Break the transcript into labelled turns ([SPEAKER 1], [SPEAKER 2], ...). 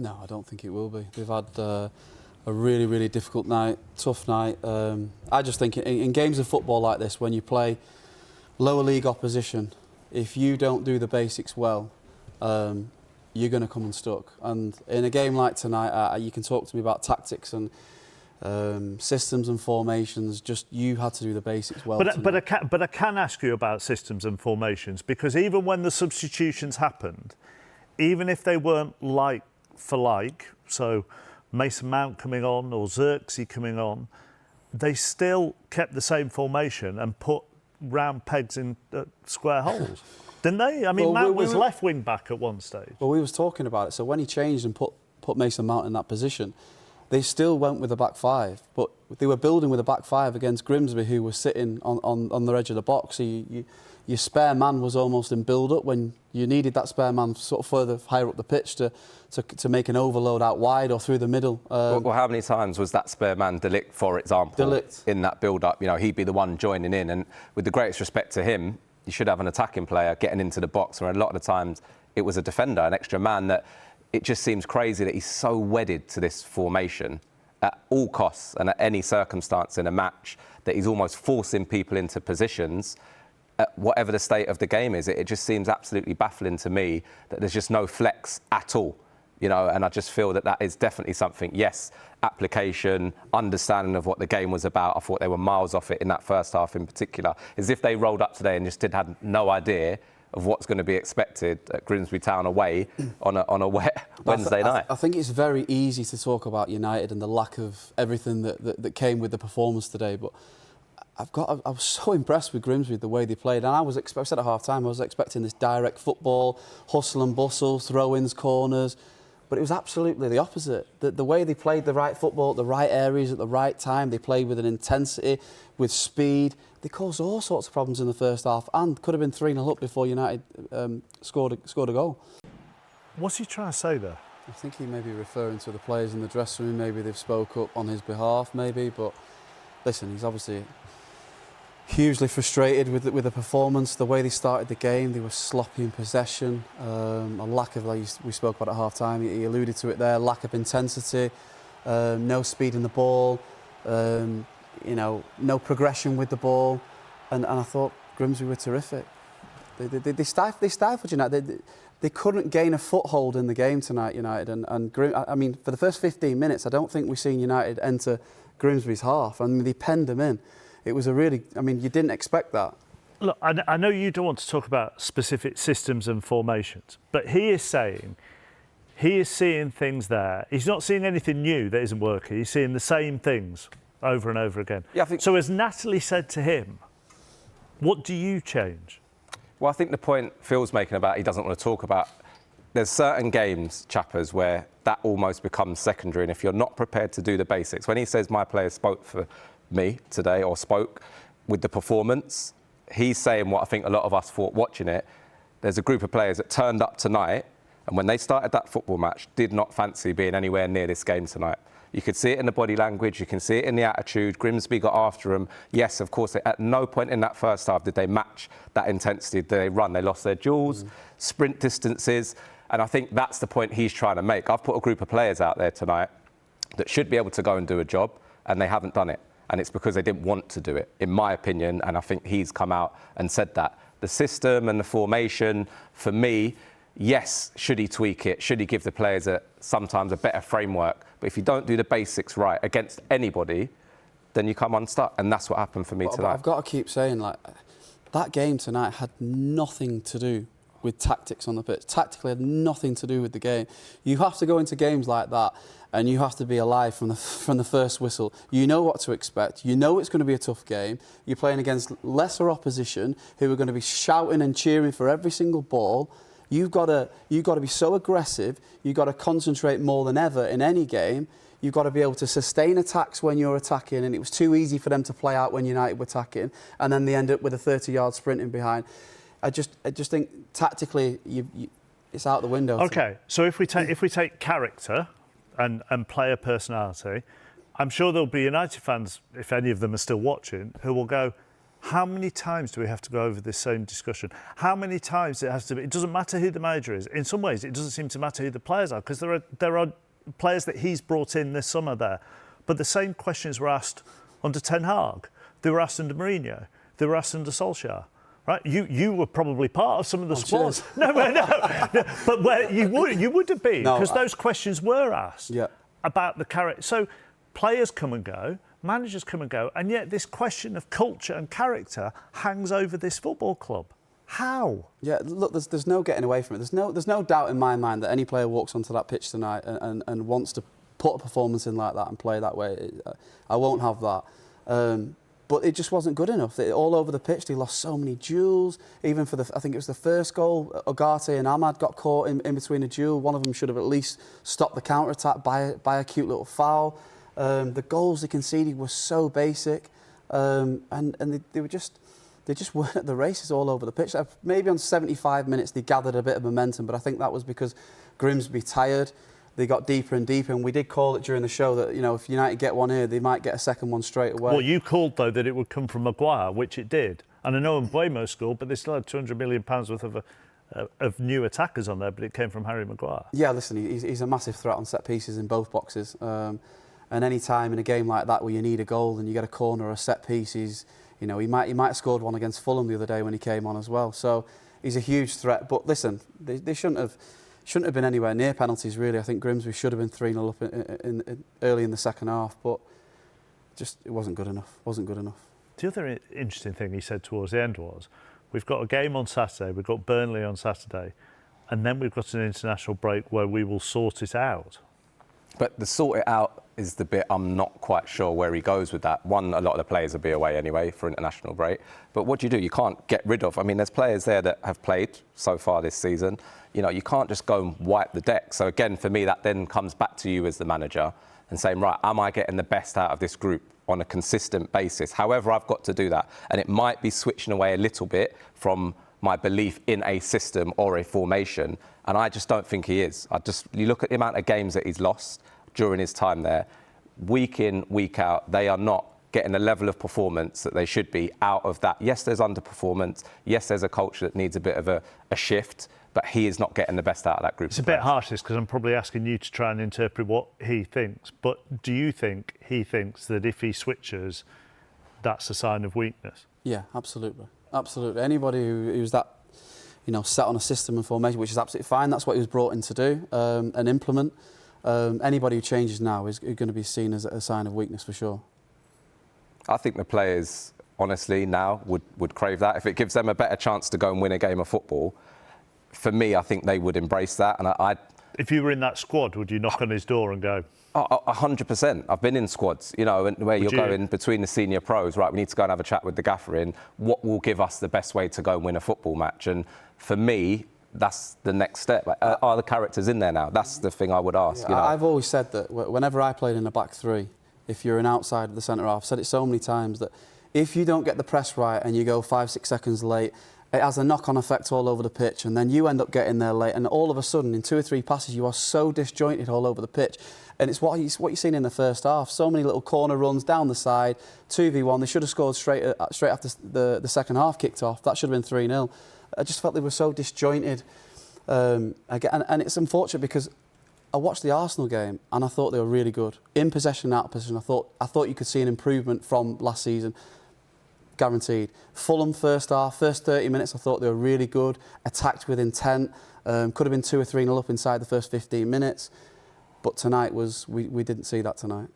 [SPEAKER 1] No, I don't think it will be. They've had a really, really difficult night, tough night. I just think in games of football like this, when you play lower league opposition, if you don't do the basics well, you're going to come unstuck. And in a game like tonight, you can talk to me about tactics and systems and formations. Just you had to do the basics well.
[SPEAKER 2] But I can ask you about systems and formations, because even when the substitutions happened, even if they weren't like for like, so Mason Mount coming on or Xerxes coming on, they still kept the same formation and put round pegs in square holes. Didn't they? I mean, Mount was left wing back at one stage.
[SPEAKER 1] Well, we was talking about it. So when he changed and put Mason Mount in that position, they still went with a back five, but they were building with a back five against Grimsby, who was sitting on the edge of the box. So your spare man was almost in build-up when you needed that spare man sort of further higher up the pitch to make an overload out wide or through the middle.
[SPEAKER 3] Well, how many times was that spare man De Ligt, for example, in that build-up? You know, he'd be the one joining in, and with the greatest respect to him, you should have an attacking player getting into the box, where a lot of the times it was a defender, an extra man. That it just seems crazy that he's so wedded to this formation at all costs and at any circumstance in a match that he's almost forcing people into positions at whatever the state of the game is. It just seems absolutely baffling to me that there's just no flex at all. You know, and I just feel that is definitely something, yes, application, understanding of what the game was about. I thought they were miles off it in that first half in particular. As if they rolled up today and just had no idea of what's going to be expected at Grimsby Town away on a wet Wednesday night.
[SPEAKER 1] I think it's very easy to talk about United and the lack of everything that came with the performance today, but I was so impressed with Grimsby, the way they played. And I said at half-time, I was expecting this direct football, hustle and bustle, throw-ins, corners. But it was absolutely the opposite. The way they played the right football at the right areas at the right time, they played with an intensity, with speed. They caused all sorts of problems in the first half and could have been 3-0 up before United scored a goal.
[SPEAKER 2] What's he trying to say there?
[SPEAKER 1] I think he may be referring to the players in the dressing room. Maybe they've spoke up on his behalf, maybe. But listen, he's obviously hugely frustrated with the performance, the way they started the game. They were sloppy in possession, a lack of, like we spoke about at half-time, he alluded to it there, lack of intensity, no speed in the ball, you know, no progression with the ball, and I thought Grimsby were terrific. They stifled United. They couldn't gain a foothold in the game tonight, United, and I mean, for the first 15 minutes, I don't think we've seen United enter Grimsby's half. I mean, they penned them in. It was you didn't expect that.
[SPEAKER 2] Look, I know you don't want to talk about specific systems and formations, but he is saying he is seeing things there. He's not seeing anything new that isn't working. He's seeing the same things over and over again. Yeah, so as Natalie said to him, what do you change?
[SPEAKER 3] Well, I think the point Phil's making about he doesn't want to talk about, there's certain games, chappers, where that almost becomes secondary, and if you're not prepared to do the basics, when he says my players spoke for me today, or spoke with the performance, he's saying what I think a lot of us thought watching it. There's a group of players that turned up tonight, and when they started that football match, did not fancy being anywhere near this game tonight. You could see it in the body language, you can see it in the attitude. Grimsby got after them. Yes, of course, at no point in that first half did they match that intensity. Did they run? They lost their duels, sprint distances, and I think that's the point he's trying to make. I've put a group of players out there tonight that should be able to go and do a job, and they haven't done it. And it's because they didn't want to do it, in my opinion, and I think he's come out and said that. The system and the formation, for me, yes, should he tweak it? Should he give the players sometimes a better framework? But if you don't do the basics right against anybody, then you come unstuck, and that's what happened for me tonight.
[SPEAKER 1] I've got to keep saying, like, that game tonight had nothing to do with tactics on the pitch. Tactically had nothing to do with the game. You have to go into games like that and you have to be alive from the first whistle. You know what to expect. You know it's going to be a tough game. You're playing against lesser opposition who are going to be shouting and cheering for every single ball. You've got to be so aggressive. You've got to concentrate more than ever in any game. You've got to be able to sustain attacks when you're attacking, and it was too easy for them to play out when United were attacking, and then they end up with a 30-yard sprinting behind. I just think tactically it's out the window.
[SPEAKER 2] Okay, so if we take character and player personality, I'm sure there'll be United fans, if any of them are still watching, who will go, How many times do we have to go over this same discussion? How many times it has to be? It doesn't matter who the manager is. In some ways, it doesn't seem to matter who the players are, because there are players that he's brought in this summer there. But the same questions were asked under Ten Hag. They were asked under Mourinho. They were asked under Solskjaer. Right, you were probably part of some of the squads. No, but where you would have been, because those questions were asked about the character. So players come and go, managers come and go, and yet this question of culture and character hangs over this football club. How?
[SPEAKER 1] Yeah, look, there's no getting away from it. There's no doubt in my mind that any player walks onto that pitch tonight and wants to put a performance in like that and play that way. I won't have that. But it just wasn't good enough. All over the pitch, they lost so many duels. Even for I think it was the first goal, Ugarte and Ahmad got caught in between a duel. One of them should have at least stopped the counter-attack by a cute little foul. The goals they conceded were so basic, and they just weren't at the races all over the pitch. Maybe on 75 minutes they gathered a bit of momentum, but I think that was because Grimsby tired. They got deeper and deeper, and we did call it during the show that, you know, if United get one here, they might get a second one straight away.
[SPEAKER 2] Well, you called, though, that it would come from Maguire, which it did. And I know Mbeumo scored, but they still had £200 million worth of new attackers on there, but it came from Harry Maguire.
[SPEAKER 1] Yeah, listen, he's a massive threat on set pieces in both boxes. And any time in a game like that where you need a goal and you get a corner or a set piece, he might have scored one against Fulham the other day when he came on as well. So he's a huge threat. But listen, they shouldn't have been anywhere near penalties, really. I think Grimsby should have been 3-0 up in early in the second half, but just it wasn't good enough.
[SPEAKER 2] The other interesting thing he said towards the end was, we've got a game on Saturday, we've got Burnley on Saturday, and then we've got an international break where we will sort it out.
[SPEAKER 3] But the sort it out is the bit I'm not quite sure where he goes with that. One, a lot of the players will be away anyway for international break. But what do? You can't get rid of. I mean, there's players there that have played so far this season. You know, you can't just go and wipe the deck. So again, for me, that then comes back to you as the manager and saying, right, am I getting the best out of this group on a consistent basis? However, I've got to do that. And it might be switching away a little bit from my belief in a system or a formation. And I just don't think he is. You look at the amount of games that he's lost during his time there, week in, week out, they are not getting the level of performance that they should be out of that. Yes, there's underperformance. Yes, there's a culture that needs a bit of a shift, but he is not getting the best out of that group.
[SPEAKER 2] It's a bit harsh, this, because I'm probably asking you to try and interpret what he thinks. But do you think he thinks that if he switches, that's a sign of weakness?
[SPEAKER 1] Yeah, absolutely. Absolutely. Anybody who's that, set on a system and formation, which is absolutely fine, that's what he was brought in to do and implement. Anybody who changes now is going to be seen as a sign of weakness for sure.
[SPEAKER 3] I think the players, honestly, now would crave that. If it gives them a better chance to go and win a game of football, for me, I think they would embrace that. And
[SPEAKER 2] if you were in that squad, would you knock on his door and go?
[SPEAKER 3] 100%. I've been in squads, where you're going between the senior pros, right, we need to go and have a chat with the gaffer in what will give us the best way to go and win a football match. And for me, that's the next step. Are the characters in there now? That's the thing I would ask.
[SPEAKER 1] Yeah, I've always said that whenever I played in a back three, if you're an outside of the centre half, I've said it so many times that if you don't get the press right and you go 5-6 seconds late, it has a knock-on effect all over the pitch, and then you end up getting there late, and all of a sudden, in 2 or 3 passes, you are so disjointed all over the pitch. And it's what you've seen in the first half. So many little corner runs down the side, 2v1. They should have scored straight after the second half kicked off. That should have been 3-0. I just felt they were so disjointed. And it's unfortunate because I watched the Arsenal game and I thought they were really good. In possession, out of possession, I thought you could see an improvement from last season. Guaranteed. Fulham first half, first 30 minutes, I thought they were really good. Attacked with intent. Could have been 2 or 3-0 up inside the first 15 minutes. But tonight we didn't see that tonight.